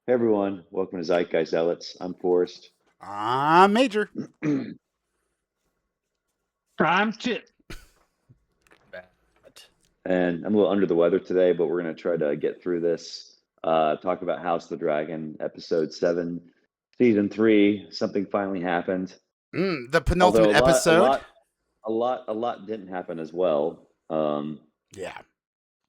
Hey everyone, welcome to Zeitgeist Zealots. I'm Forrest. Major. I'm Chip. And I'm a little under the weather today, but we're going to try to get through this. Talk about House of the Dragon, episode 7, season 3. Something finally happened. The penultimate Although episode. a lot didn't happen as well. Yeah.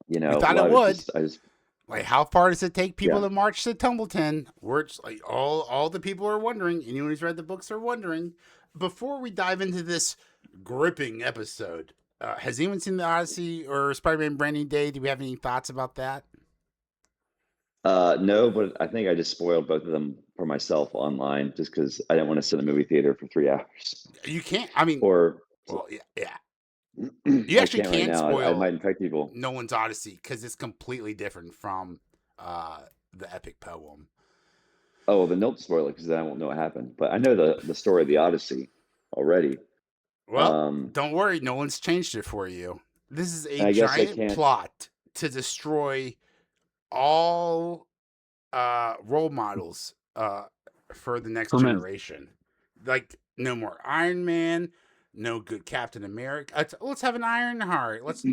You know, We a thought it lot of would. just I just Like, how far does it take people Yeah. to march to Tumbleton? We're just, like all the people are wondering. Anyone who's read the books are wondering. Before we dive into this gripping episode, has anyone seen the Odyssey or Spider-Man Branding Day? Do we have any thoughts about that? no, but I think I just spoiled both of them for myself online just because I didn't want to sit in a movie theater for 3 hours. You can't. I mean, Or well, yeah. You actually can't right can't now. I spoil might infect people. Nolan's Odyssey because it's completely different from the epic poem. Oh, well, then don't spoil it because then I won't know what happened. But I know the story of the Odyssey already. Well, don't worry, no one's changed it for you. This is a I guess I giant can't. plot to destroy all role models for the next For men. generation. Like, no more Iron Man, no good Captain America. Let's have an Ironheart. Let's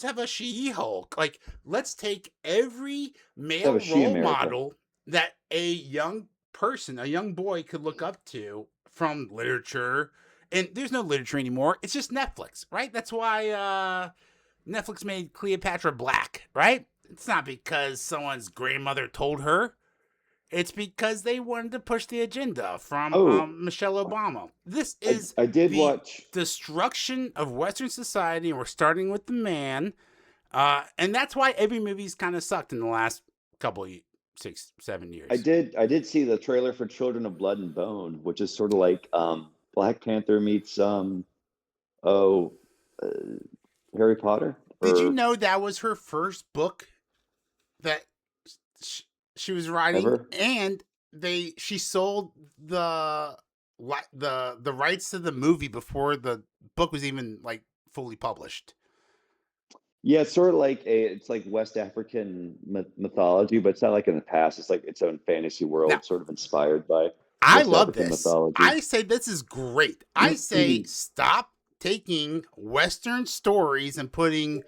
have a She-Hulk. Like, let's take every male Have a She role America. model that a young person, a young boy could look up to from literature. And there's no literature anymore. It's just Netflix, right? That's why Netflix made Cleopatra black, right? It's not because someone's grandmother told her. It's because they wanted to push the agenda from Michelle Obama. This is I did the watch. destruction of Western society, and we're starting with the man. And that's why every movie's kind of sucked in the last couple of 6-7 years. I did see the trailer for Children of Blood and Bone, which is sort of like Black Panther meets Harry Potter. Did you know that was her first book that she was writing, Ever? and she sold the rights to the movie before the book was even like fully published. Yeah, it's sort of like it's like West African mythology, but it's not like in the past. It's like its own fantasy world, Now, sort of inspired by I West love African this. mythology. I say this is great. I say stop taking Western stories and putting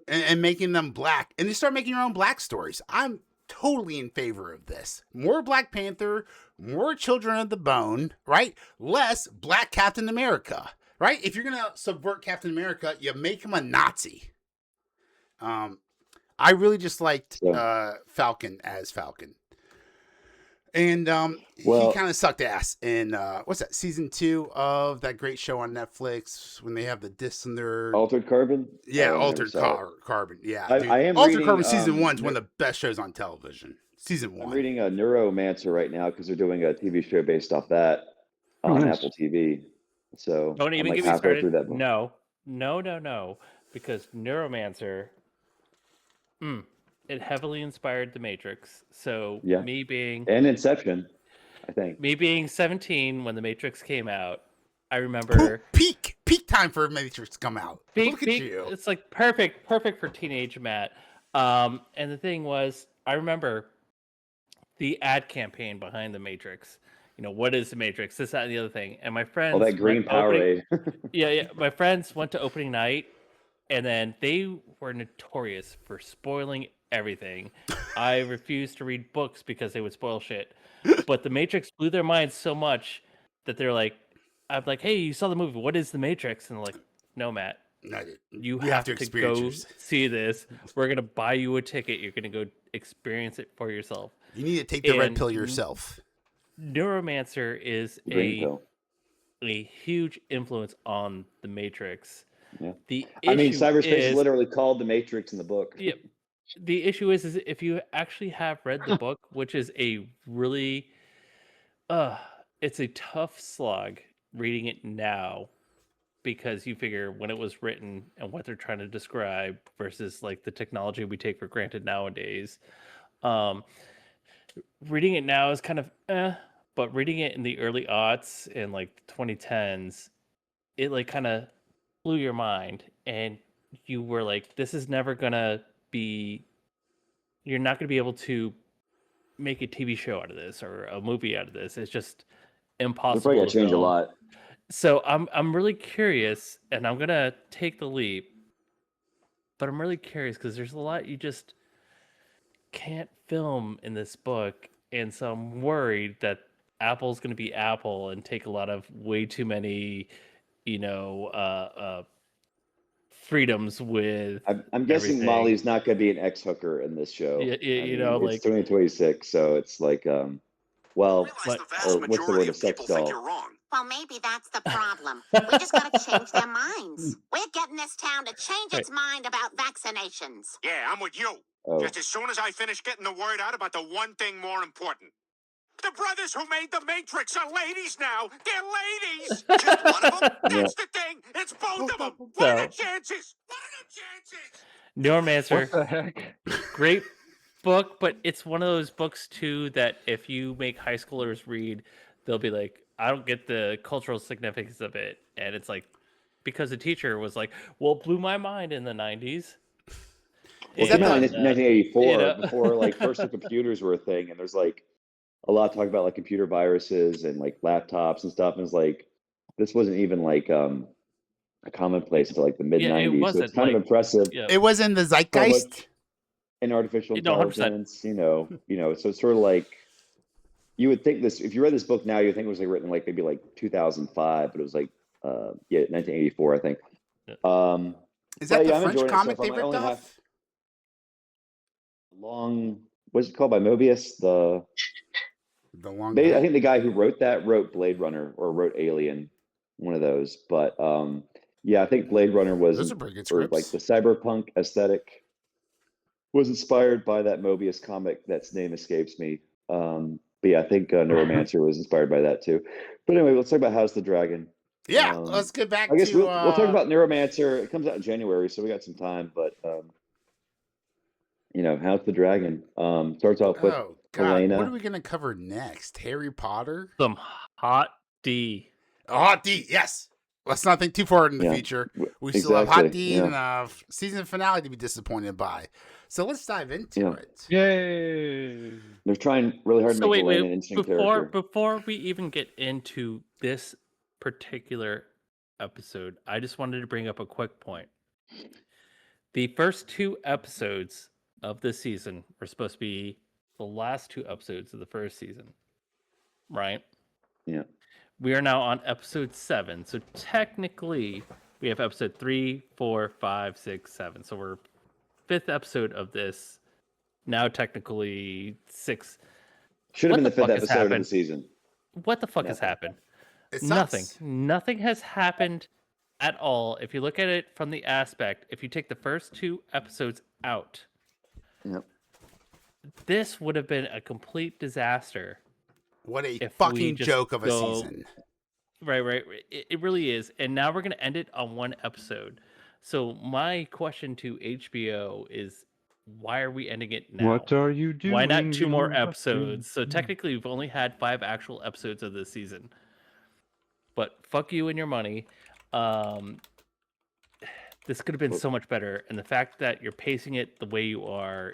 and making them black, and you start making your own black stories. I'm totally in favor of this. More Black Panther, more Children of the Bone, right? Less Black Captain America, right? If you're gonna subvert Captain America, you make him a Nazi. I really just liked Falcon as Falcon. And he kind of sucked ass in what's that, season 2 of that great show on Netflix when they have the discs in their Altered Carbon? Yeah, Oh, Altered Carbon. Yeah, I am Altered reading, Carbon season 1 is one of the best shows on television. Season 1. I'm reading a Neuromancer right now because they're doing a TV show based off that on Apple TV. So Don't even I'm like get me halfway started. through that book. No, because Neuromancer, it heavily inspired The Matrix. So me being and Inception, I think. Me being 17 when The Matrix came out, I remember peak time for Matrix to come out. Look at you. It's like perfect for teenage Matt. And the thing was, I remember the ad campaign behind The Matrix. You know, what is The Matrix? This, that, and the other thing. And my friends, that green Powerade. yeah. My friends went to opening night, and then they were notorious for spoiling everything. I refused to read books because they would spoil shit. But The Matrix blew their minds so much that they're like, I'm like, hey, you saw the movie. What is The Matrix? And they're like, no, Matt. You have to go see this. We're going to buy you a ticket. You're going to go experience it for yourself. You need to take the red pill yourself. Neuromancer is a huge influence on The Matrix. Yeah. I mean, cyberspace is literally called The Matrix in the book. Yeah. The issue is if you actually have read the book, which is a really, it's a tough slog reading it now, because you figure when it was written and what they're trying to describe versus like the technology we take for granted nowadays. Reading it now is kind of but reading it in the early aughts and like 2010s, it like kind of blew your mind, and you were like, this is never gonna be, you're not gonna be able to make a TV show out of this or a movie out of this. It's just They're impossible probably gonna to change a film. lot. So I'm really curious, and I'm gonna take the leap. But I'm really curious because there's a lot you just can't film in this book, and so I'm worried that Apple's going to be Apple and take a lot of way too many, freedoms with. I'm guessing everything. Molly's not gonna be an ex-hooker in this show. Yeah, I mean, like it's 2026, so it's like, well, But- the vast or what's the majority word, a of sex people think doll. you're wrong. Well, maybe that's the problem. We just gotta change their minds. We're getting this town to change its mind about vaccinations. Yeah, I'm with you. Oh, Just as soon as I finish getting the word out about the one thing more important. The brothers who made the Matrix are ladies now. They're ladies. Just one of them? That's the thing. It's both of them. What are the chances? What are the chances? Neuromancer, What the heck? great book, but it's one of those books too that if you make high schoolers read, they'll be like, I don't get the cultural significance of it. And it's like, because the teacher was like, well, it blew my mind in the 90s. well, Is that came out in the- 1984 before like personal computers were a thing, and there's like a lot of talk about like computer viruses and like laptops and stuff, and it's like this wasn't even like a commonplace until like the mid 90s. Yeah, it So wasn't, it's kind like- of impressive. Yeah. It was in the So zeitgeist. much in artificial No, 100%. intelligence, so it's sort of like you would think this, if you read this book now, you'd think it was like written like maybe like 2005, but it was like 1984, I think. Yeah. Is that yeah, the I'm French enjoying it so comic far. they I ripped only have- off? Long, what's it called by Mobius? The long. I think the guy who wrote that wrote Blade Runner or wrote Alien, one of those. But yeah, I think Blade Runner was Those are pretty good or scripts. like the cyberpunk aesthetic was inspired by that Mobius comic that's name escapes me. But yeah, I think Neuromancer was inspired by that too. But anyway, let's talk about House of the Dragon. Yeah, let's get back I guess to. we'll talk about Neuromancer. It comes out in January, so we got some time. But House of the Dragon starts off with Oh God, Helaena. what are we gonna cover next? Harry Potter. Some hot D. Oh, Hot D, yes. Let's not think too far in the Yeah, future. We still have exactly, Hot D yeah. and season finale to be disappointed by. So let's dive into Yeah. it. Yay! They're trying really hard to So make wait, Helaena an interesting character. before we even get into this particular episode, I just wanted to bring up a quick point. The first 2 episodes of this season were supposed to be the last 2 episodes of the first season, right? Yeah. We are now on episode 7, so technically we have episode 3, 4, 5, 6, 7. So we're 5th episode of this. Now technically 6. Should have What been the the 5th fuck has episode of the happened? season. What the fuck has Nothing. happened? It Nothing. sucks. Nothing has happened at all. If you look at it from the aspect, if you take the first 2 episodes out, Yep. this would have been a complete disaster. What a If we fucking just joke of a go- season. Right. It really is. And now we're going to end it on 1 episode. So my question to HBO is, why are we ending it now? What are you doing? Why not 2 more you episodes? So fucking- technically, we've only had 5 actual episodes of this season. But fuck you and your money. This could have been so much better, and the fact that you're pacing it the way you are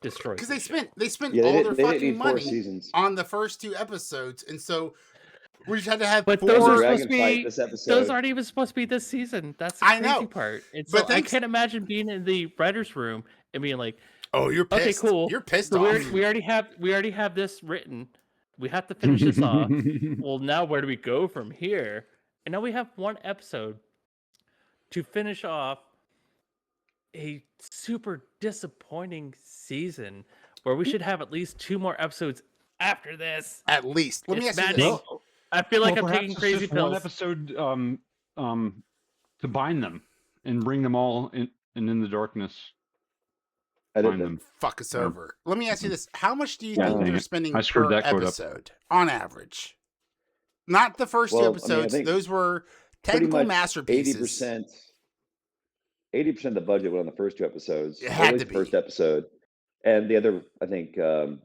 destroys. Because the they show. spent Yeah, all they their didn't fucking need 4 money seasons. on the first 2 episodes, and so we just had to have But 4. those are Dragon supposed to fight be. this episode. Those aren't even supposed to be this season. That's the I crazy know, part. And but so I thanks- can't imagine being in the writers' room and being like, Oh, you're "Okay, pissed. cool. You're pissed So off. we already have this written. We have to finish this off. Well, now where do we go from here? And now we have 1 episode to finish off a super disappointing season where we should have at least 2 more episodes after this. At least. Let me It's ask you this. maddening. I feel like I'm perhaps taking it's crazy just pills. One episode to bind them and bring them all in the darkness. Edit Find them. them. Fuck us Yeah. over. Let me ask you this. How much do you Yeah, think dang they're it. spending I screwed per that quote up. episode on average? Not the first 2 Well, I mean, I episodes. think Those were Pretty technical much masterpieces. 80% of the budget went on the first 2 episodes. It or had at to least the first be. episode. And the other, I think, 40%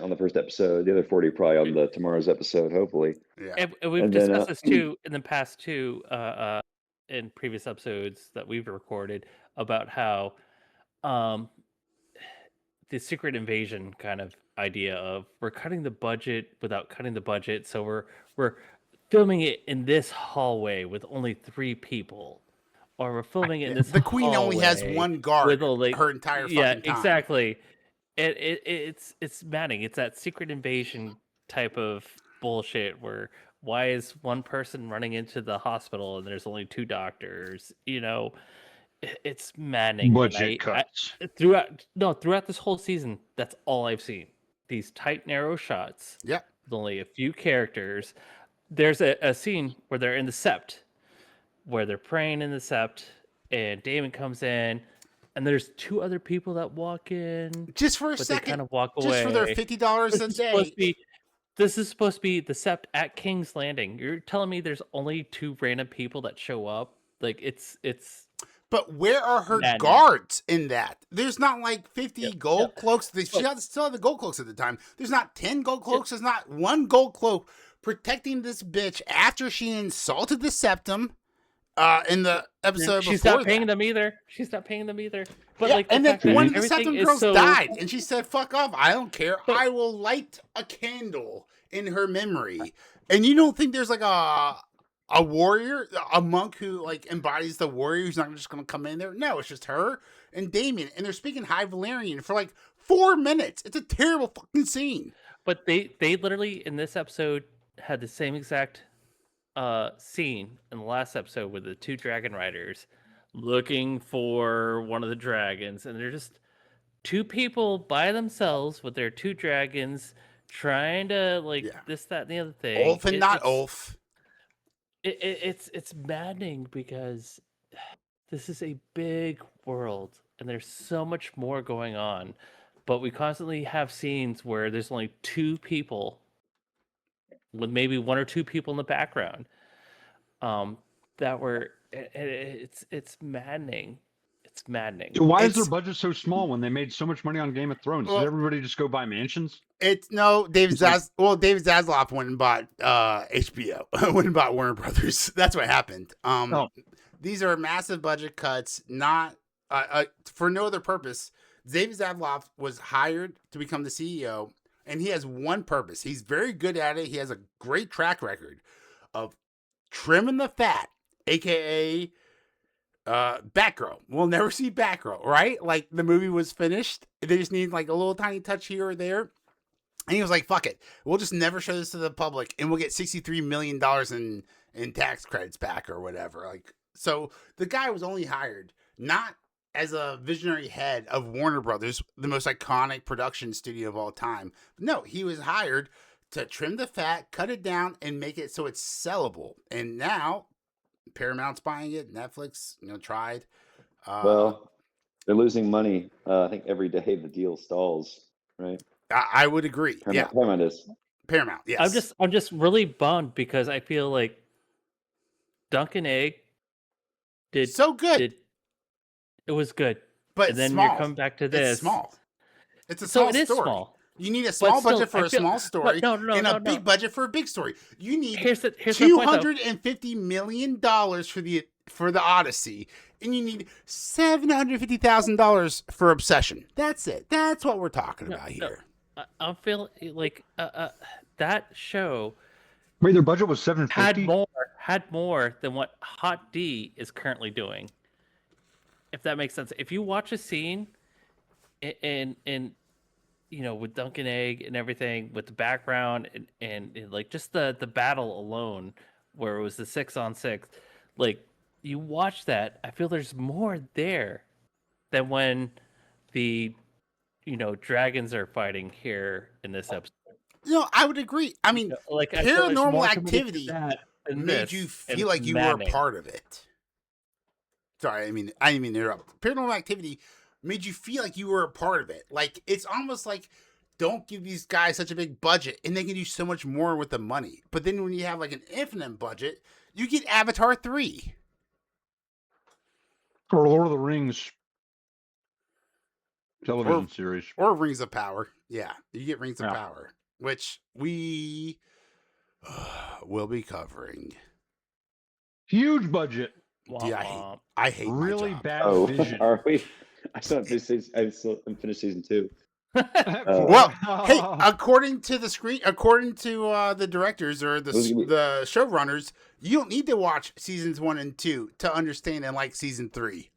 on the first episode. The other 40 probably on the tomorrow's episode, hopefully. Yeah. And we've And then, discussed this too in the past too, in previous episodes that we've recorded about how the secret invasion kind of idea of we're cutting the budget without cutting the budget, so we're filming it in this hallway with only 3 people, or we're filming it in this The queen only has hallway one guard with only her entire yeah, fucking time. exactly. It's maddening. It's that secret invasion type of bullshit where why is one person running into the hospital and there's only 2 doctors? You know, it's maddening. Budget cuts. Throughout this whole season, that's all I've seen. These tight, narrow shots. Yep. With only a few characters. There's a scene where they're in the sept, where they're praying in the sept, and Daemon comes in, and there's 2 other people that walk in Just for a but second. they kind of walk away. Just for their $50 a day. This is supposed to be the sept at King's Landing. You're telling me there's only 2 random people that show up? Like it's But where are her maddening. guards in that? There's not like 50 gold cloaks. She still had the gold cloaks at the time. There's not 10 gold cloaks. There's not 1 gold cloak protecting this bitch after she insulted the septum in the episode She's before not paying them either. She's not paying them either. But yeah, like, and then one of the everything septum is girls so... died, and she said, "Fuck off! I don't care. I will light a candle in her memory." And you don't think there's like a warrior, a monk who like embodies the warrior who's not just going to come in there? No, it's just her and Daemon, and they're speaking High Valyrian for like 4 minutes. It's a terrible fucking scene. But they literally in this episode had the same exact scene in the last episode with the 2 dragon riders looking for one of the dragons, and they're just 2 people by themselves with their 2 dragons trying to this, that, and the other thing. Ulf and not Ulf. It's maddening because this is a big world and there's so much more going on, but we constantly have scenes where there's only 2 people with maybe 1 or 2 people in the background that were it's maddening. It's maddening. So why is their budget so small when they made so much money on Game of Thrones? Well, did everybody just go buy mansions? David Zaslav went and bought HBO, went and bought Warner Brothers. That's what happened. These are massive budget cuts, not for no other purpose. David Zaslav was hired to become the CEO, and he has one purpose. He's very good at it. He has a great track record of trimming the fat, aka Batgirl. We'll never see Batgirl, right? Like the movie was finished. They just need like a little tiny touch here or there. And he was like, fuck it. We'll just never show this to the public and we'll get $63 million in tax credits back or whatever. Like, so the guy was only hired not as a visionary head of Warner Brothers, the most iconic production studio of all time. No, he was hired to trim the fat, cut it down, and make it so it's sellable. And now Paramount's buying it. Netflix, tried. Well, they're losing money. I think every day the deal stalls, right? I would agree. Paramount is. Paramount, yes. I'm just really bummed because I feel like Duncan Egg did so good. It was good. But and then small. you're coming back to this. It's small. It's a small story. Is small. You need a small budget for a small story and a big budget for a big story. You need $250 million for the Odyssey, and you need $750,000 for Obsession. That's it. That's what we're talking about here. I feel like that show. Wait, their budget was $750. Had more than what Hot D is currently doing. If that makes sense. If you watch a scene in with Duncan Egg and everything, with the background and like just the battle alone, where it was the 6-on-6, like you watch that, I feel there's more there than when the dragons are fighting here in this episode. I would agree. I mean, like Paranormal Activity made you feel like you were a part of it. Sorry, I didn't mean to interrupt. Paranormal Activity made you feel like you were a part of it. Like, it's almost like, don't give these guys such a big budget, and they can do so much more with the money. But then when you have, like, an infinite budget, you get Avatar 3. Or Lord of the Rings television series. Or Rings of Power. Yeah, you get Rings of Power, which we will be covering. Huge budget. Dude, I hate really my job. bad vision. Are we? I still haven't finished season 2. Well, hey, according to the directors or the showrunners, you don't need to watch seasons 1 and 2 to understand and like season 3.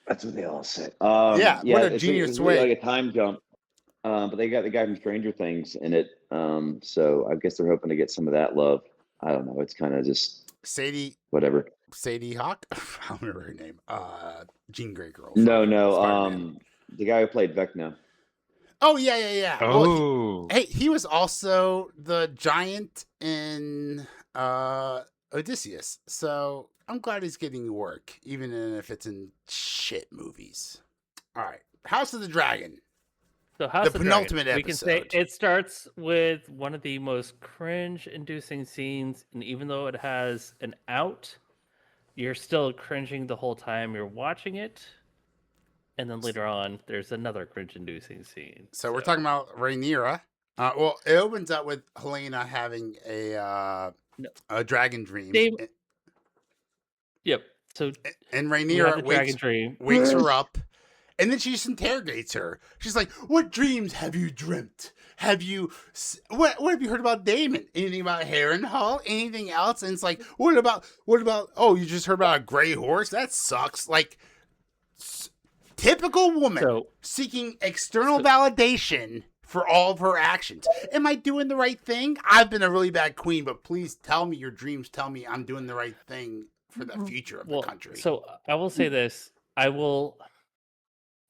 That's what they all say. Yeah, what a it's genius really way. like a time jump. But they got the guy from Stranger Things in it. So I guess they're hoping to get some of that love. I don't know. It's kind of just whatever. Sadie Hawk? I don't remember her name. Jean Grey girl. No. Spider-Man. The guy who played Vecna. Oh, yeah. Oh. Well, he was also the giant in Odysseus. So I'm glad he's getting work, even if it's in shit movies. All right. House of the Dragon. So House of the penultimate Dragon, episode. We can say it starts with one of the most cringe-inducing scenes, and even though it has an out, you're still cringing the whole time you're watching it. And then later on, there's another cringe-inducing scene. So we're talking about Rhaenyra. Well, it opens up with Helaena having a dragon dream. Yep. So and Rhaenyra wakes her up, and then she just interrogates her. She's like, "What dreams have you dreamt? Have you what have you heard about Daemon? Anything about Harrenhal? Anything else?" And it's like, "What about? Oh, you just heard about a gray horse? That sucks." Like, typical woman seeking external validation for all of her actions. Am I doing the right thing? I've been a really bad queen, but please tell me your dreams. Tell me I'm doing the right thing for the future of the country. So I will say this.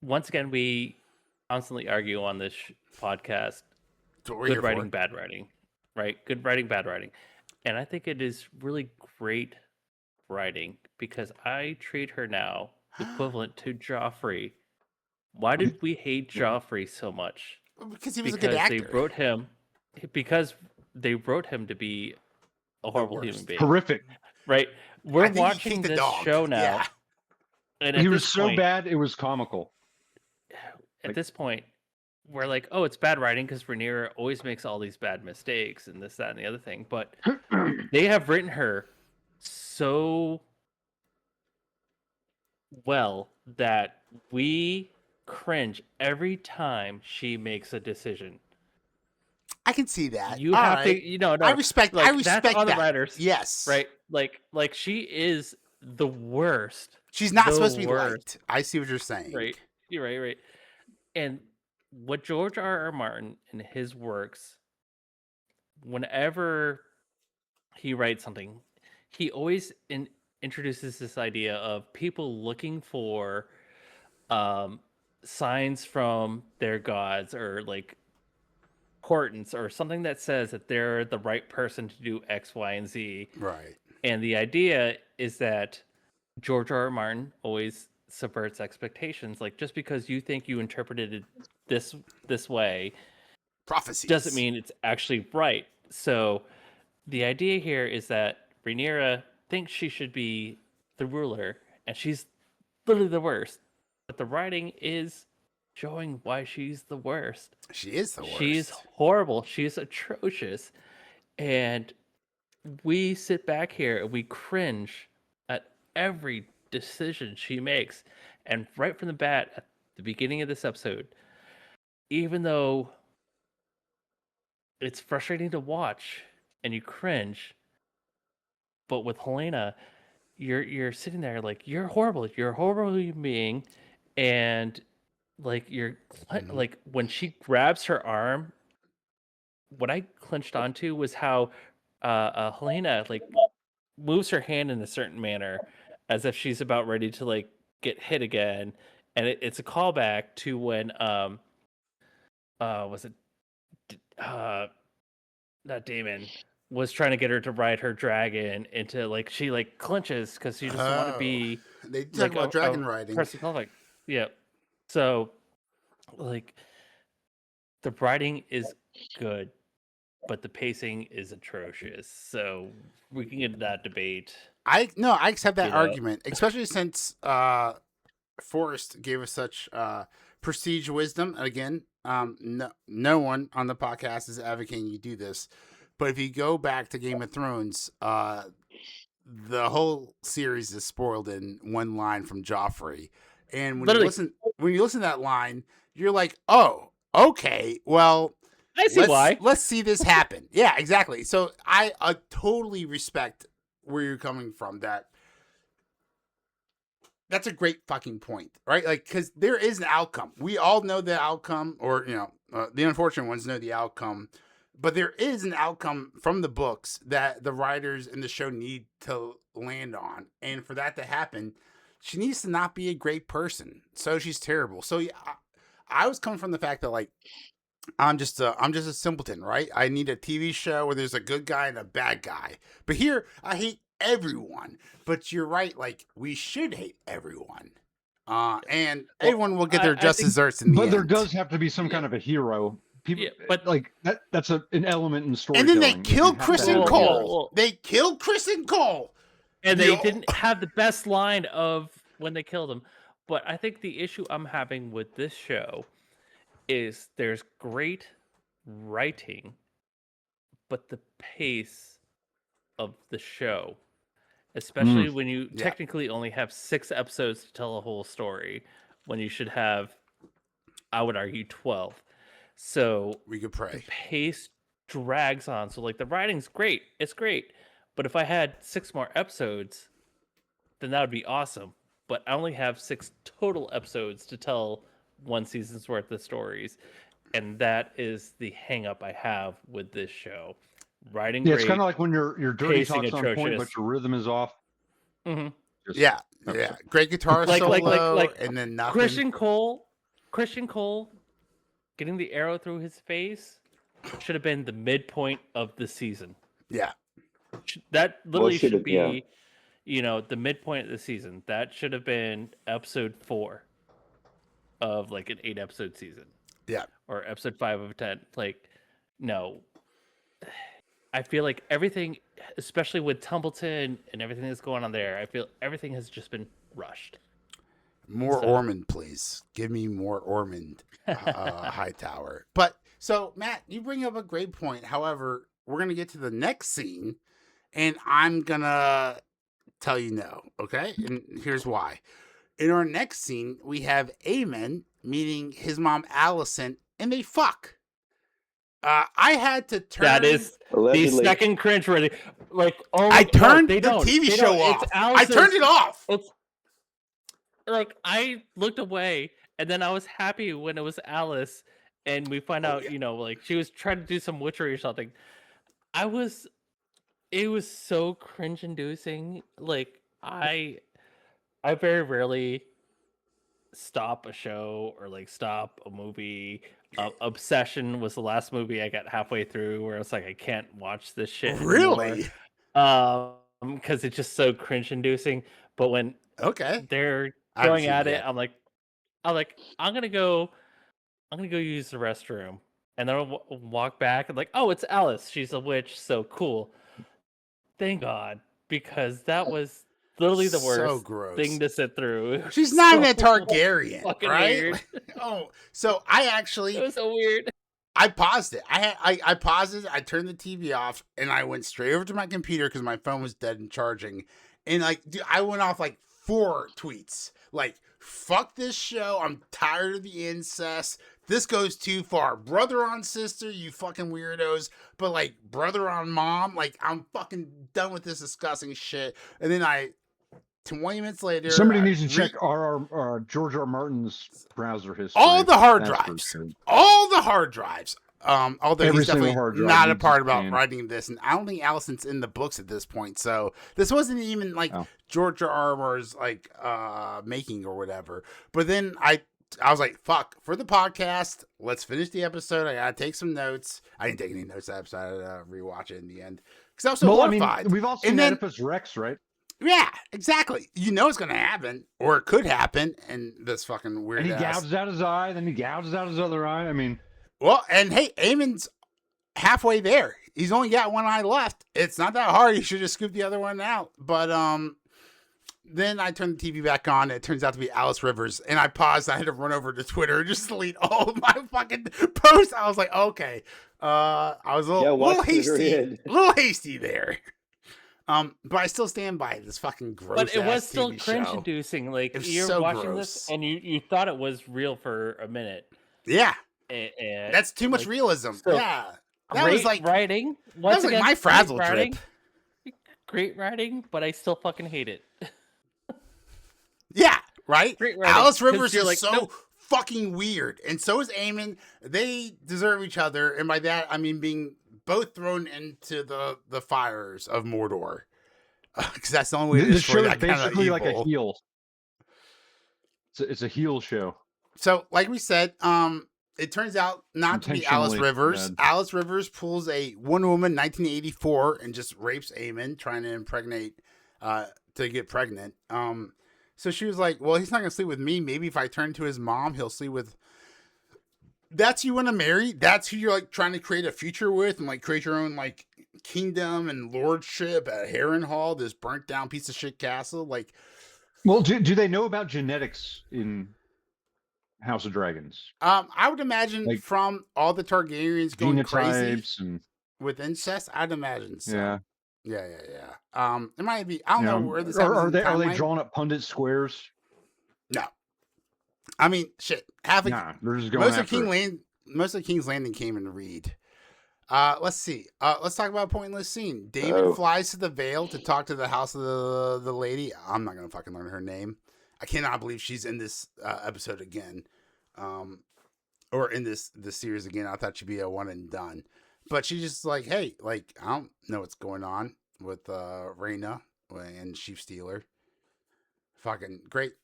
Once again, we constantly argue on this podcast. Good writing, bad writing. Right? Good writing, bad writing. And I think it is really great writing because I treat her now equivalent to Joffrey. Why did we hate Joffrey so much? Because he was a good actor. Because they wrote him to be a horrible human being. Horrific. Right? We're watching this show now. Yeah. And he was so bad, it was comical. At this point, we're like, oh, it's bad writing because Rhaenyra always makes all these bad mistakes and this, that, and the other thing. But they have written her so well that we cringe every time she makes a decision. I can see that. You have to, no. I respect. Like, I respect that's on that. The writers, yes, right. Like she is the worst. She's not supposed to be liked. I see what you're saying. Right. You're right. And what George R.R. Martin in his works, whenever he writes something, he always introduces this idea of people looking for signs from their gods or like portents or something that says that they're the right person to do X, Y, and Z. Right. And the idea is that George R.R. Martin always subverts expectations. Like, just because you think you interpreted it this way, prophecies, doesn't mean it's actually right. So the idea here is that Rhaenyra thinks she should be the ruler, and she's literally the worst. But the writing is showing why she's the worst. She is the worst. She's horrible. She's atrocious. And we sit back here and we cringe at every decision she makes. And right from the bat, at the beginning of this episode, even though it's frustrating to watch and you cringe, but with Helaena, you're sitting there like, you're horrible. You're a horrible human being. And like like when she grabs her arm, what I clenched onto was how Helaena like moves her hand in a certain manner as if she's about ready to like get hit again, and it's a callback to when was it not Daemon was trying to get her to ride her dragon into like she like clenches because she doesn't want to be. They talk about dragon riding. Yeah. So, like, the writing is good, but the pacing is atrocious. So we can get into that debate. I accept that argument, especially since Forrest gave us such prestige wisdom. Again, no one on the podcast is advocating you do this, but if you go back to Game of Thrones, the whole series is spoiled in one line from Joffrey. And when you listen to that line, you're like, oh, okay, well, I see why. Let's see this happen. Yeah, exactly. So I totally respect where you're coming from. That's a great fucking point, right? Like, because there is an outcome. We all know the outcome, or the unfortunate ones know the outcome, but there is an outcome from the books that the writers in the show need to land on, and for that to happen, she needs to not be a great person. So she's terrible. So yeah, I was coming from the fact that like I'm just a simpleton, right? I need a TV show where there's a good guy and a bad guy. But here, I hate everyone. But you're right, like we should hate everyone. And everyone will get their just desserts in the end. But there does have to be some kind of a hero. People, but like that's an element in storytelling. And then they killed Chris and Cole. They killed Chris and Cole. And they didn't have the best line of when they killed him. But I think the issue I'm having with this show is there's great writing, but the pace of the show, especially when you technically only have 6 episodes to tell a whole story, when you should have, I would argue, 12. So we could pray. The pace drags on. So like the writing's great. It's great. But if I had 6 more episodes, then that would be awesome. But I only have 6 total episodes to tell one season's worth of stories, and that is the hang up I have with this show. Writing great, it's kind of like when your dirty talk's on point, but your rhythm is off. Mm-hmm. Yeah. Great guitar solo, and then nothing. Christian Cole getting the arrow through his face should have been the midpoint of the season. Yeah. That literally should be, the midpoint of the season. That should have been episode 4 of like an 8-episode season. Yeah. Or episode 5 of 10. Like, no. I feel like everything, especially with Tumbleton and everything that's going on there, I feel everything has just been rushed. More Ormond, please. Give me more Ormond Hightower. But, so, Matt, you bring up a great point. However, we're going to get to the next scene, and I'm going to tell you no, okay? And here's why. In our next scene, we have Aemond meeting his mom, Alicent, and they fuck. I had to turn... That is the second cringe ready. Like, I turned the TV show off. I turned it off. It's like, I looked away, and then I was happy when it was Alice, and we find out, like, she was trying to do some witchery or something. It was so cringe-inducing. Like, I very rarely stop a show or like stop a movie. Obsession was the last movie I got halfway through where it's like I can't watch this shit really anymore. Because it's just so cringe-inducing. But when they're going at it, I'm like I'm gonna go use the restroom, and then I'll walk back and like, oh, it's Alice. She's a witch. So cool. Thank God, because that was literally the worst thing to sit through. She's not even a Targaryen, right? Weird. So I actually... It was so weird. I paused it. I paused it. I turned the TV off, and I went straight over to my computer because my phone was dead and charging. And like, dude, I went off like 4 tweets. Like, fuck this show. I'm tired of the incest. This goes too far. Brother on sister, you fucking weirdos. But like, brother on mom, like, I'm fucking done with this disgusting shit. And then 20 minutes later, somebody needs to check George R. Martin's browser history. All the hard drives. Although he's definitely not a part about writing this, and I don't think Alicent's in the books at this point. So this wasn't even like George R. R. Martin's like making or whatever. But then I was like, fuck, for the podcast, let's finish the episode. I gotta take some notes. I didn't take any notes that episode. I had to rewatch it in the end because I was so horrified. We've all seen Oedipus Rex, right? Yeah, exactly. You know it's going to happen, or it could happen, and this fucking weird And he gouges out his eye, then he gouges out his other eye. I mean... Well, and hey, Aemond's halfway there. He's only got one eye left. It's not that hard. He should just scoop the other one out. But then I turned the TV back on. It turns out to be Alice Rivers, and I paused. I had to run over to Twitter and just delete all of my fucking posts. I was like, okay. I was a little hasty there. But I still stand by this fucking gross. But it was still TV cringe-inducing. Like, you're watching this, and you thought it was real for a minute. Yeah, And that's too much realism. so Yeah, that great was like writing. that Once was like again, my great Frazzle writing. trip. Great writing, but I still fucking hate it. Yeah, right. Great writing, Alice 'cause Rivers you're is like, so nope. fucking weird, and so is Aemond. They deserve each other, and by that I mean being both thrown into the fires of Mordor, because that's the only way to The destroy show is that kind of basically evil. like a heel. It's a heel show. So, like we said, it turns out not to be Alice Intentionally Rivers. bad. Alice Rivers pulls a Wonder Woman 1984 and just rapes Aemond, trying to impregnate, to get pregnant. So she was like, "Well, he's not gonna sleep with me. Maybe if I turn to his mom, he'll sleep with." That's who you want to marry. That's who you're like trying to create a future with, and like create your own like kingdom and lordship at Harrenhal, this burnt down piece of shit castle. Like, Well, do they know about genetics in House of Dragons? I would imagine Like from all the Targaryens going crazy Genotypes and with incest, I'd imagine so. yeah. Yeah. It might be. I don't know where this are they timeline. drawing up pundit squares? No, I mean shit. Nah, they're just going after it. Most of King's Landing came in Reed. Let's see. Let's talk about a pointless scene. Daemon flies to the Vale to talk to the house of the lady. I'm not gonna fucking learn her name. I cannot believe she's in this episode again, or in this series again. I thought she'd be a one and done, but she's just like, hey, like I don't know what's going on with Rhaena and Sheep Stealer. Fucking great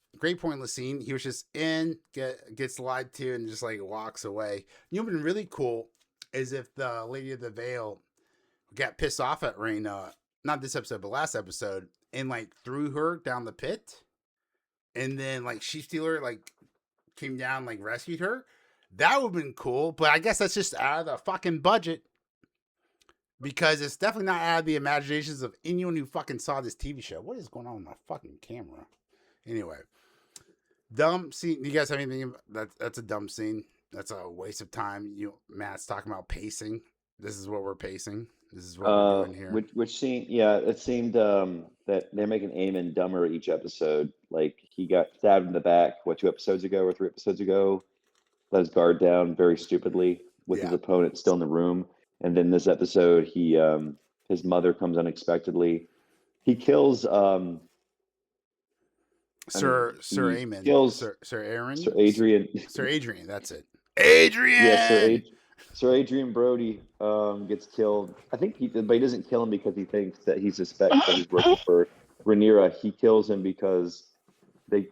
pointless scene. He was just gets lied to and just like walks away. You know what's been really cool is if the Lady of the Vale got pissed off at Rhaena, not this episode, but last episode, and like threw her down the pit, and then like Sheep Stealer like came down, like rescued her. That would have been cool, but I guess that's just out of the fucking budget. Because it's definitely not out of the imaginations of anyone who fucking saw this TV show. What is going on with my fucking camera? Anyway, dumb scene. You guys have anything? That's a dumb scene. That's a waste of time. Matt's talking about pacing. This is what we're pacing. This is what we're doing here. Which scene? Yeah, it seemed that they're making Aemond dumber each episode. Like he got stabbed in the back. What, 2 episodes ago or 3 episodes ago? Let his guard down very stupidly with his opponent still in the room. And then this episode, his mother comes unexpectedly. He kills Sir Aemond. Kills Sir Aaron. Sir Adrian. Sir Adrian. That's it. Adrian. Yeah, Sir Adrian Brody gets killed. I think but he doesn't kill him because he thinks that he suspects that he's working for Rhaenyra. He kills him because they,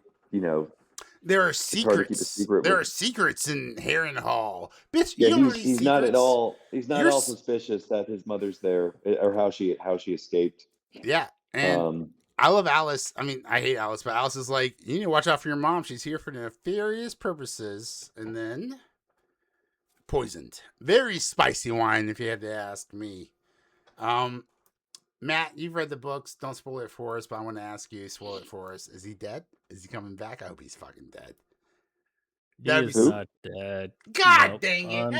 there are secrets. There are secrets in Harrenhal. Bitch, yeah, he's not at all. He's not at all suspicious that his mother's there or how she escaped. Yeah, and I love Alice. I mean, I hate Alice, but Alice is like, you need to watch out for your mom. She's here for nefarious purposes. And then poisoned. Very spicy wine, if you had to ask me. Matt, you've read the books. Don't spoil it for us, but I want to ask you, spoil it for us. Is he dead? Is he coming back? I hope he's fucking dead. He's not dead. God dang it.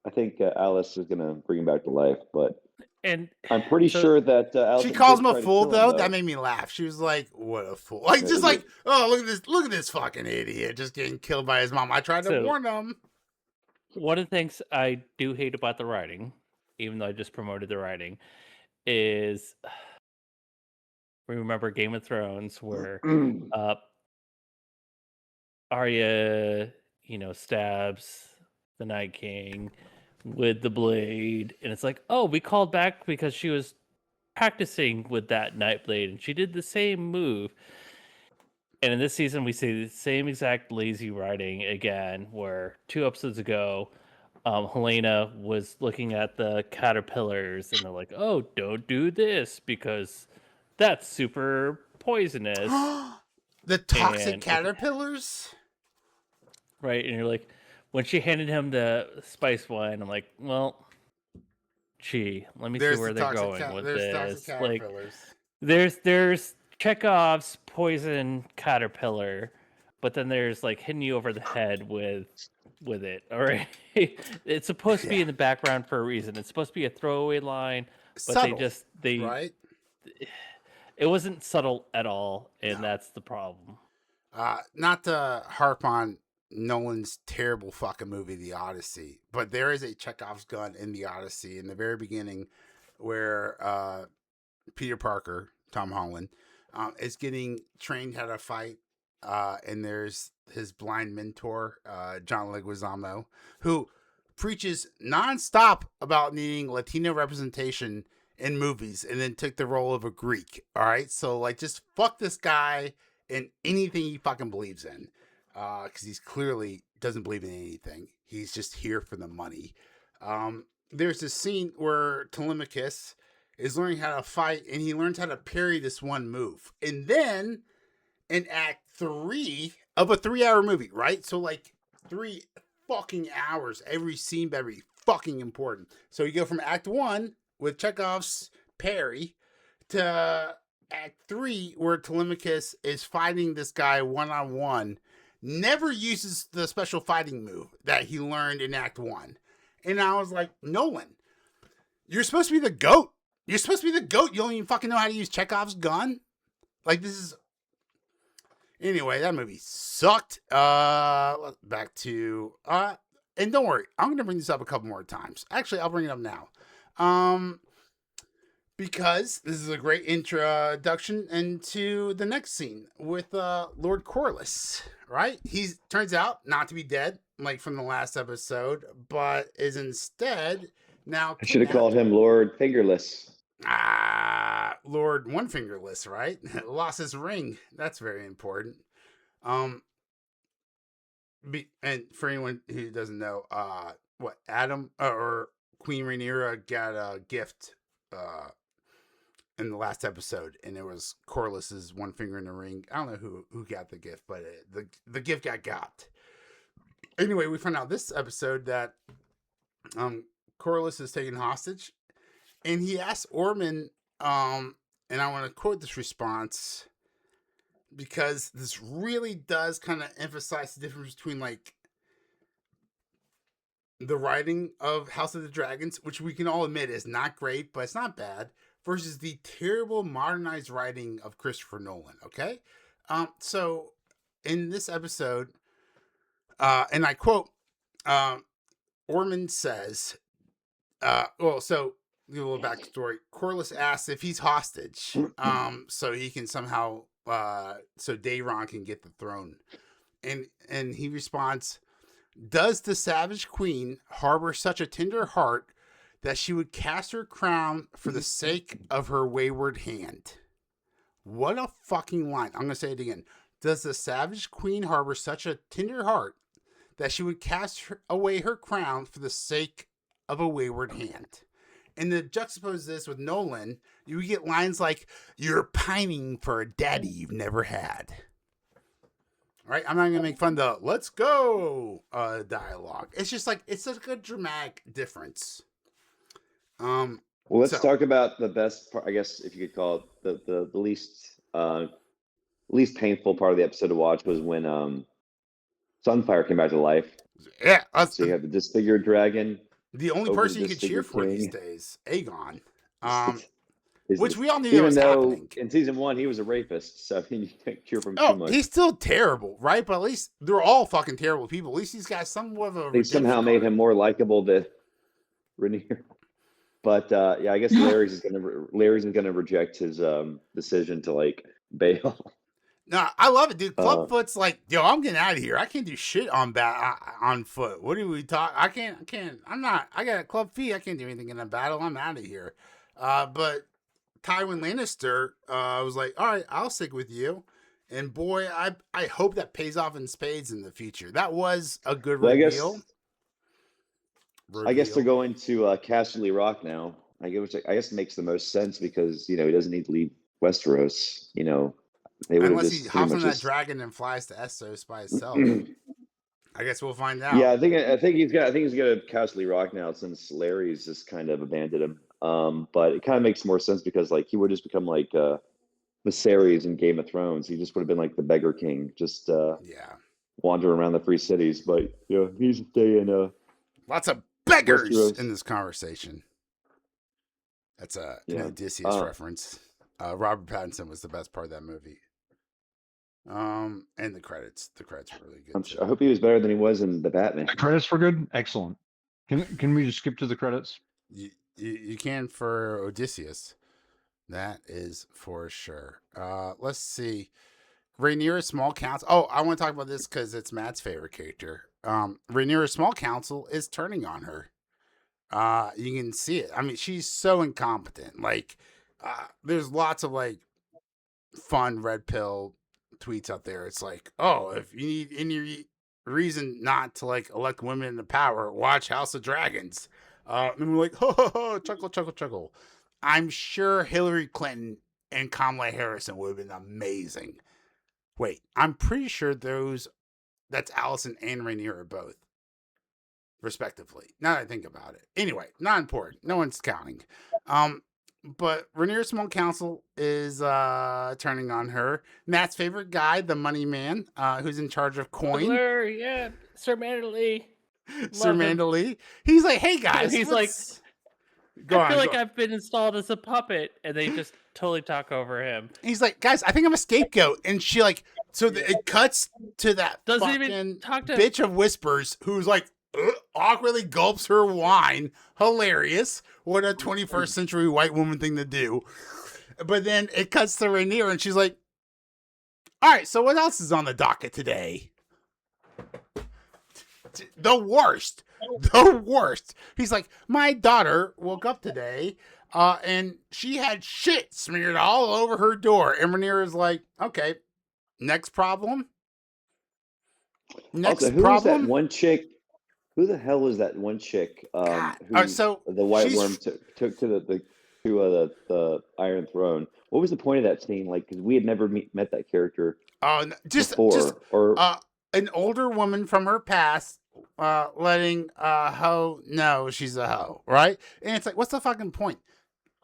I think Alice is going to bring him back to life, but and I'm pretty sure that Alice. She calls him a fool, though. That made me laugh. She was like, "What a fool!" Like, just like, "Oh, look at this fucking idiot, just getting killed by his mom." I tried to warn him. One of the things I do hate about the writing, even though I just promoted the writing, is remember Game of Thrones where Arya, stabs the Night King with the blade, and it's like, oh, we called back because she was practicing with that night blade and she did the same move. And in this season we see the same exact lazy writing again, where 2 episodes ago Helaena was looking at the caterpillars and they're like, oh, don't do this because that's super poisonous. The toxic caterpillars? Right, and you're like, when she handed him the spice wine, I'm like, well, let me see where they're going with this. Like, there's Chekov's poison caterpillar, but then there's like hitting you over the head with it. All right, it's supposed to be in the background for a reason. It's supposed to be a throwaway line, but subtle, right. It wasn't subtle at all, and that's the problem. Not to harp on Nolan's terrible fucking movie, The Odyssey, but there is a Chekhov's gun in The Odyssey in the very beginning where Peter Parker, Tom Holland, is getting trained how to fight. And there's his blind mentor, John Leguizamo, who preaches nonstop about needing Latino representation in movies and then took the role of a Greek. All right. So, like, just fuck this guy in anything he fucking believes in. Because he's clearly doesn't believe in anything. He's just here for the money. There's this scene where Telemachus is learning how to fight, and he learns how to parry this one move. And then in Act 3 of a 3-hour movie, right? So, like, 3 fucking hours. Every scene better be fucking important. So you go from Act 1 with Chekhov's parry to Act 3 where Telemachus is fighting this guy one-on-one. Never uses the special fighting move that he learned in Act 1. And I was like, Nolan, you're supposed to be the GOAT. You're supposed to be the GOAT. You don't even fucking know how to use Chekhov's gun? Like, this is... Anyway, that movie sucked. Back to... and don't worry, I'm going to bring this up a couple more times. Actually, I'll bring it up now. Because this is a great introduction into the next scene with Lord Corlys, right? He turns out not to be dead, like from the last episode, but is instead now... I should have called him Lord Fingerless. Lord One Fingerless, right? Lost his ring. That's very important. And for anyone who doesn't know, Adam or Queen Rhaenyra got a gift in the last episode, and it was Corlys's one finger in the ring. I don't know who got the gift, but the gift got. Anyway, we find out this episode that Corlys is taken hostage. And he asked Ormund, and I want to quote this response because this really does kind of emphasize the difference between, like, the writing of House of the Dragons, which we can all admit is not great, but it's not bad, versus the terrible modernized writing of Christopher Nolan, okay? So, in this episode, and I quote, Ormund says, give a little backstory. Corlys asks if he's hostage, so he can somehow, so Daemon can get the throne, and he responds, "Does the Savage Queen harbor such a tender heart that she would cast her crown for the sake of her wayward hand?" What a fucking line! I'm gonna say it again. Does the Savage Queen harbor such a tender heart that she would cast away her crown for the sake of a wayward hand? And to juxtapose this with Nolan, you get lines like, "You're pining for a daddy you've never had." All right? I'm not going to make fun of the "let's go" dialogue. It's just like, it's such a dramatic difference. Well, let's talk about the best part, I guess, if you could call it the least painful part of the episode to watch was when Sunfyre came back to life. Yeah. So you have the disfigured dragon. The only person you could cheer for these days, Aegon. Which we all knew even was though happening. In season 1 he was a rapist, so you can't cheer for him too much. He's still terrible, right? But at least they're all fucking terrible people. At least he's got somewhat of a... They somehow made him more likable than Rhaenyra. But yeah, I guess Larry's is gonna reject his decision to, like, bail. No, I love it, dude. Clubfoot's like, yo, I'm getting out of here. I can't do shit on foot. What do we talk? I got club feet. I can't do anything in a battle. I'm out of here. But Tywin Lannister was like, all right, I'll stick with you. And boy, I hope that pays off in spades in the future. That was a good reveal. I guess they're going to Casterly Rock now. I guess it makes the most sense because, he doesn't need to leave Westeros, Unless he hops on that dragon and flies to Essos by himself. I guess we'll find out. Yeah, I think he's got to Casterly Rock now since Larry's just kind of abandoned him. But it kind of makes more sense because, like, he would just become like Mysaria in Game of Thrones. He just would have been like the beggar king, just wandering around the free cities. But he's staying. Lots of beggars in this conversation. That's an Odysseus reference. Robert Pattinson was the best part of that movie. And the credits were really good. I hope he was better than he was in the Batman. The credits were good. Excellent. Can we just skip to the credits? You can for Odysseus. That is for sure. Let's see. Rhaenyra Small Council. Oh, I want to talk about this because it's Matt's favorite character. Rhaenyra Small Council is turning on her. You can see it. I mean, she's so incompetent. Like, there's lots of like fun red pill tweets out there. It's like, oh, if you need any reason not to like elect women into power, watch House of Dragons. And we're like, ho ho ho, chuckle, chuckle, chuckle. I'm sure Hillary Clinton and Kamala Harris would have been amazing. Wait, I'm pretty sure that's Allison and Rhaenyra both, respectively. Now that I think about it. Anyway, not important. No one's counting. But Rhaenyra Small Council is turning on her. Matt's favorite guy, the money man, who's in charge of coin. Yeah, Sir Manderley. Sir Manderley. He's like, hey guys. He's like, I feel like I've been installed as a puppet, and they just totally talk over him. He's like, guys, I think I'm a scapegoat. And she like, it cuts to that doesn't even talk to bitch of whispers who's like, awkwardly gulps her wine. Hilarious. What a 21st century white woman thing to do. But then it cuts to Rhaenyra and she's like, all right, so what else is on the docket today? The worst. He's like, my daughter woke up today and she had shit smeared all over her door. And Rhaenyra's like, okay, next problem. Who was that one chick? Who the hell was that one chick? Who so the White Worm took to the Iron Throne. What was the point of that scene? Like, because we had never met that character. Before, an older woman from her past letting a hoe know she's a hoe, right? And it's like, what's the fucking point?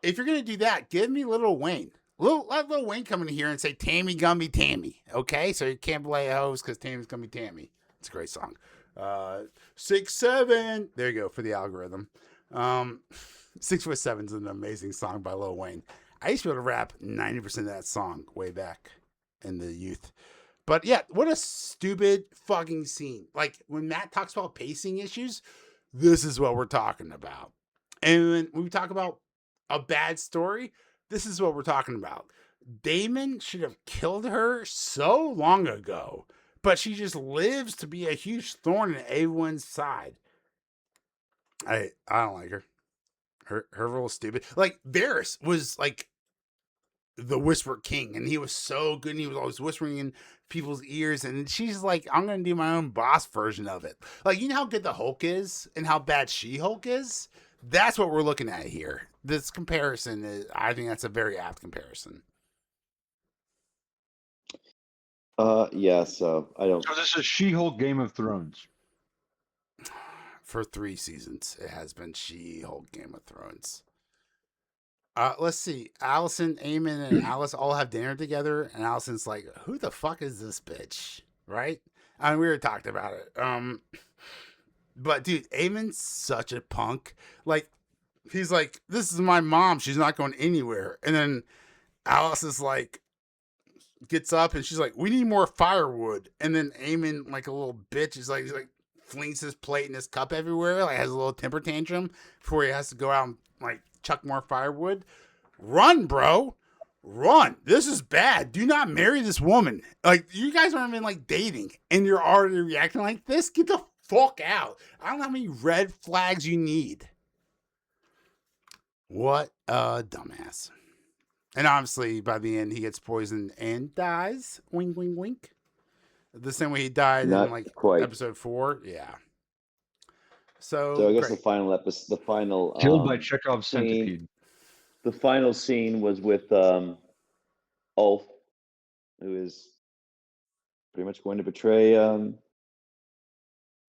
If you're gonna do that, give me Lil Wayne. Let Lil Wayne come in here and say Tammy Gumby Tammy, okay? So you can't play hoes because Tammy's gonna be Tammy. It's a great song. 6'7". There you go for the algorithm. 6'7" is an amazing song by Lil Wayne. I used to be able to rap 90% of that song way back in the youth. But yeah, what a stupid fucking scene. Like when Matt talks about pacing issues, this is what we're talking about. And when we talk about a bad story, this is what we're talking about. Daemon should have killed her so long ago, but she just lives to be a huge thorn in everyone's side. I don't like her. Her role is stupid. Like Varys was like the Whisper King, and he was so good, and he was always whispering in people's ears, and she's like, I'm gonna do my own boss version of it. Like, you know how good the Hulk is and how bad She-Hulk is? That's what we're looking at here. This comparison is, I think that's a very apt comparison. Yeah, so I don't. So this is She-Hulk Game of Thrones. For 3 seasons, it has been She-Hulk Game of Thrones. Let's see. Allison, Aemond, and Alice all have dinner together, and Allison's like, who the fuck is this bitch? Right? I mean, we were talking about it. But dude, Aemond's such a punk. Like, he's like, this is my mom. She's not going anywhere. And then Alice is like, gets up and she's like, we need more firewood. And then Aemond, like a little bitch, is like, he's like, flings his plate and his cup everywhere, like has a little temper tantrum before he has to go out and like chuck more firewood. Run, bro. Run. This is bad. Do not marry this woman. Like, you guys aren't even like dating and you're already reacting like this. Get the fuck out. I don't know how many red flags you need. What a dumbass. And obviously by the end he gets poisoned and dies. Wink, wink, wink. The same way he died Not in like quite. episode 4. Yeah. So I guess great. the final episode, the final Killed by Chekov's centipede. The final scene was with Ulf, who is pretty much going to betray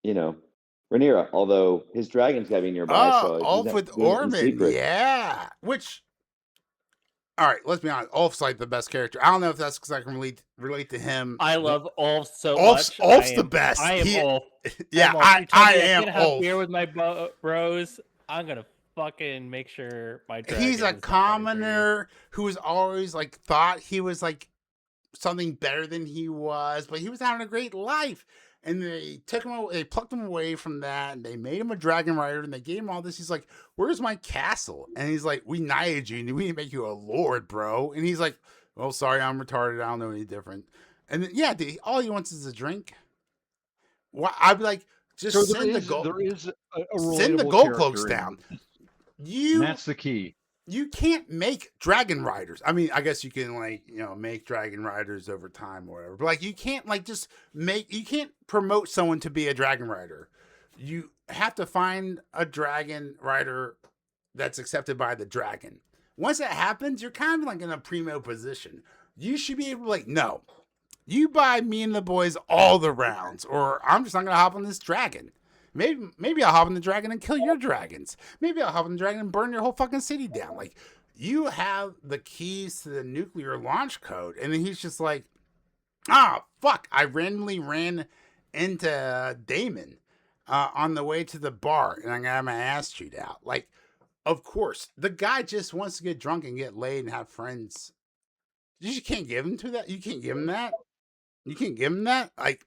Rhaenyra, although his dragon's gotta be nearby. So Ulf with Ormund, yeah. Which, all right, let's be honest. Ulf's like the best character. I don't know if that's because I can relate to him. I love Ulf so much. Ulf's the best. I am Ulf. Yeah, I am Ulf. Have beer with my bros. I'm gonna fucking make sure my dragon. He's a commoner who was always like thought he was like something better than he was, but he was having a great life. And they took him away, they plucked him away from that, and they made him a dragon rider, and they gave him all this. He's like, "Where's my castle?" And he's like, "We knighted you, and we didn't make you a lord, bro." And he's like, "Well, sorry, I'm retarded. I don't know any different." And then, yeah, all he wants is a drink. Why? I'd be like, just So send the gold. there is a Send the relatable gold cloaks character in down. this, and You that's the key. you can't make dragon riders. I mean, I guess you can make dragon riders over time or whatever. But like you can't you can't promote someone to be a dragon rider. You have to find a dragon rider that's accepted by the dragon. Once that happens, you're kind of like in a primo position. You should be able to no. You buy me and the boys all the rounds, or I'm just not gonna hop on this dragon. Maybe I'll hop on the dragon and kill your dragons. Maybe I'll hop on the dragon and burn your whole fucking city down. Like, you have the keys to the nuclear launch code. And then he's just like, fuck. I randomly ran into Daemon on the way to the bar, and I got my ass chewed out. Like, of course, the guy just wants to get drunk and get laid and have friends. You can't give him to that. You can't give him that. You can't give him that. Like,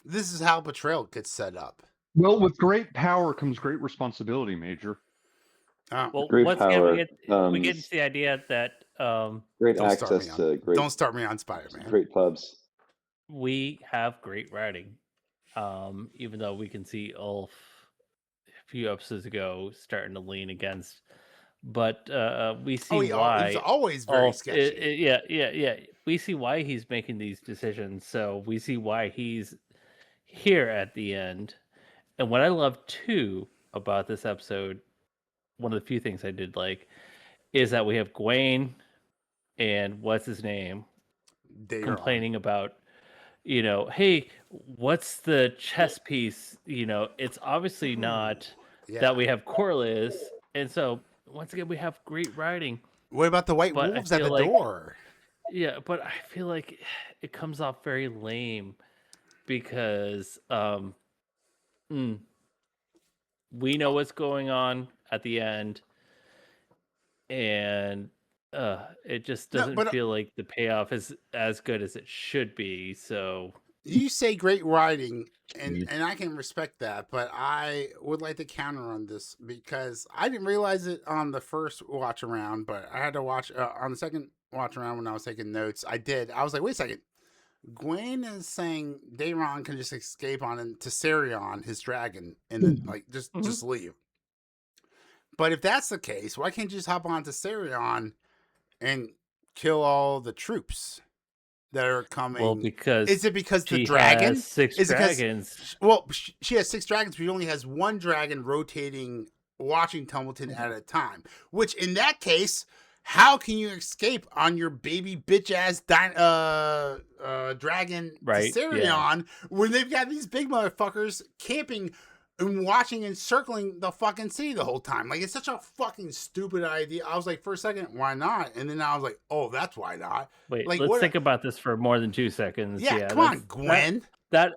this is how betrayal gets set up. Well, with great power comes great responsibility, Major. Well, Great once again, power we get comes into the idea that great Don't start access me on- to great, Don't start me on Spider-Man. great pubs. we have great writing. Even though we can see Ulf a few episodes ago starting to lean against, but we see why He's always very Ulf, sketchy. yeah. We see why he's making these decisions, so we see why he's here at the end. And what I love too about this episode, one of the few things I did like, is that we have Gwaine and what's his name complaining about, hey, what's the chess piece? It's obviously not that we have Corlys. And so once again, we have great writing. What about the white But I wolves at the feel like- door? Yeah, but I feel like it comes off very lame because we know what's going on at the end, and it just No, doesn't but, feel like the payoff is as good as it should be. So You say great writing, and I can respect that, but I would like to counter on this because I didn't realize it on the first watch around, but I had to watch on the second watch around when I was taking notes. I was like, wait a second. Gwen is saying Daemon can just escape on to Sarion, his dragon, and then just leave. But if that's the case, why can't you just hop on to Sarion and kill all the troops that are coming? well, because Is it because the she dragon? has 6 Is it 'cause- dragons. Well, she has 6 dragons, but she only has 1 dragon rotating, watching Tumbleton at a time. Which, in that case, how can you escape on your baby bitch ass dragon Right, Sarion when they've got these big motherfuckers camping and watching and circling the fucking city the whole time? Like, it's such a fucking stupid idea. I was like, for a second, why not? And then I was like, oh, that's why not. Wait, like, let's what- think about this for more than 2 seconds. Yeah, come on, Gwen. That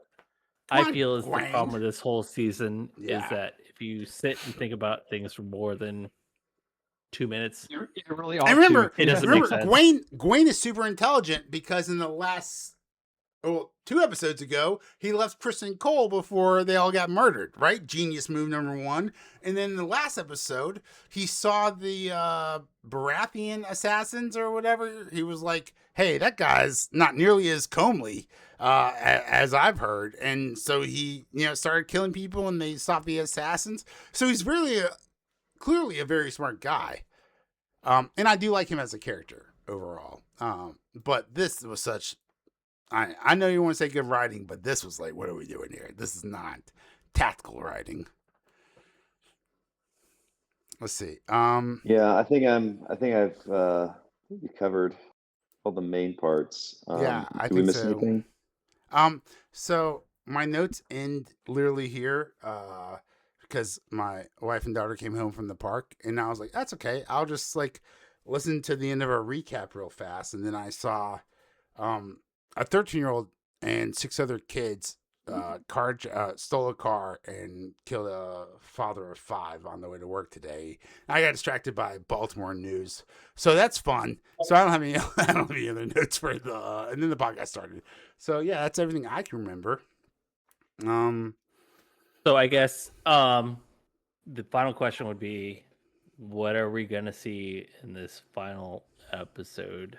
Come I on, feel is the Gwen. problem with this whole season Yeah. is that if you sit and think about things for more than 2 minutes, You really And remember, It doesn't make remember, sense. Gwen is super intelligent because in the last 2 episodes ago, he left Kristen Cole before they all got murdered, right? Genius move number 1. And then in the last episode, he saw the Baratheon assassins or whatever. He was like, hey, that guy's not nearly as comely as I've heard. And so he, started killing people and they stopped the assassins. So he's really clearly a very smart guy. And I do like him as a character overall. But this was such... I know you want to say good writing, but this was like, what are we doing here? This is not tactical writing. Let's see. Yeah, I think I've covered all the main parts. Yeah, I did we think miss so. anything? So my notes end literally here, because my wife and daughter came home from the park, and I was like, that's okay. I'll just listen to the end of our recap real fast, and then I saw, a 13-year-old and 6 other kids, stole a car and killed a father of 5 on the way to work today. I got distracted by Baltimore news, so that's fun. So I don't have any, I don't have any other notes for the. And then the podcast started. So yeah, that's everything I can remember. So I guess the final question would be, what are we gonna see in this final episode?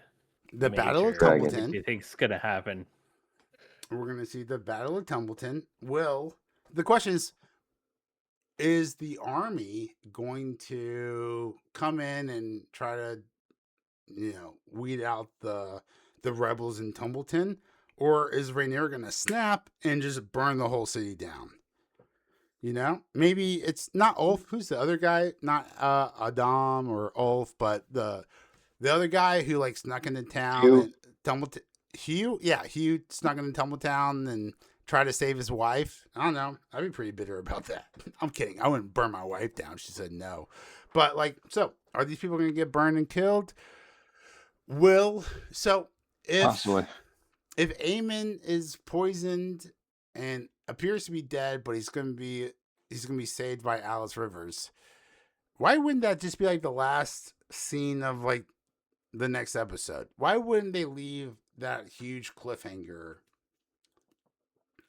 The Battle of Major. What do Tumbleton. you think's gonna happen? We're gonna see the Battle of Tumbleton. The question is the army going to come in and try to, weed out the rebels in Tumbleton, or is Rhaenyra gonna snap and just burn the whole city down? Maybe it's not Ulf. Who's the other guy? Not Adam or Ulf, but the other guy who like snuck into town and Tumbleton. Hugh? Yeah, Hugh snuck into Tumbletown and tried to save his wife. I don't know. I'd be pretty bitter about that. I'm kidding. I wouldn't burn my wife down. She said no. But so are these people going to get burned and killed? Possibly. If Aemond is poisoned and appears to be dead, but he's going to be saved by Alice Rivers, why wouldn't that just be like the last scene of like the next episode? Why wouldn't they leave that huge cliffhanger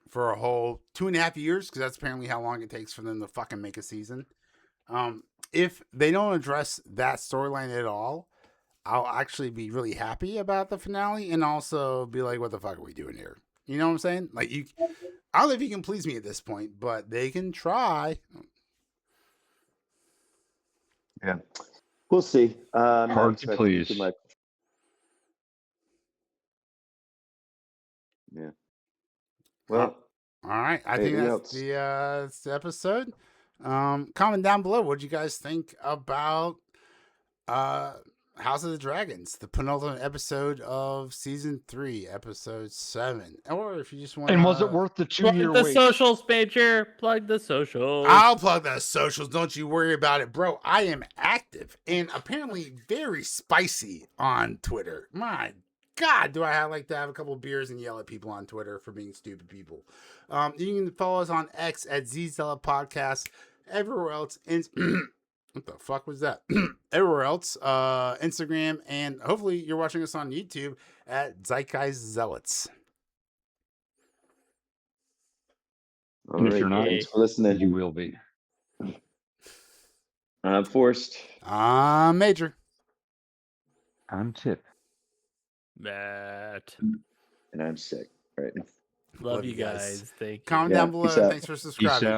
for a whole 2.5 years? Because that's apparently how long it takes for them to fucking make a season. If they don't address that storyline at all, I'll actually be really happy about the finale and also be like, what the fuck are we doing here? You know what I'm saying? Like, I don't know if you can please me at this point, but they can try. Yeah. We'll see. Hard to please. Too much. Yeah. Well, all right. I think that's the episode. Comment down below what you guys think about House of the Dragons, the penultimate episode of season 3, episode 7. Or if you just want, and was it worth the 2-year Plug the wait? socials, Major. Plug the socials. I'll plug the socials. Don't you worry about it, bro. I am active and apparently very spicy on Twitter. My God, do I like to have a couple of beers and yell at people on Twitter for being stupid people. You can follow us on X at Zella Podcast. Everywhere else, what the fuck was that? Everywhere else, Instagram, and hopefully you're watching us on YouTube at Zeitgeist Zealots. And if you're not, thanks for listening. you will be. I'm Forced. I'm Major. I'm Tip. Matt. And I'm sick. Right. Love you guys. Thank you. Comment down below. Peace out. Thanks for subscribing. Peace out.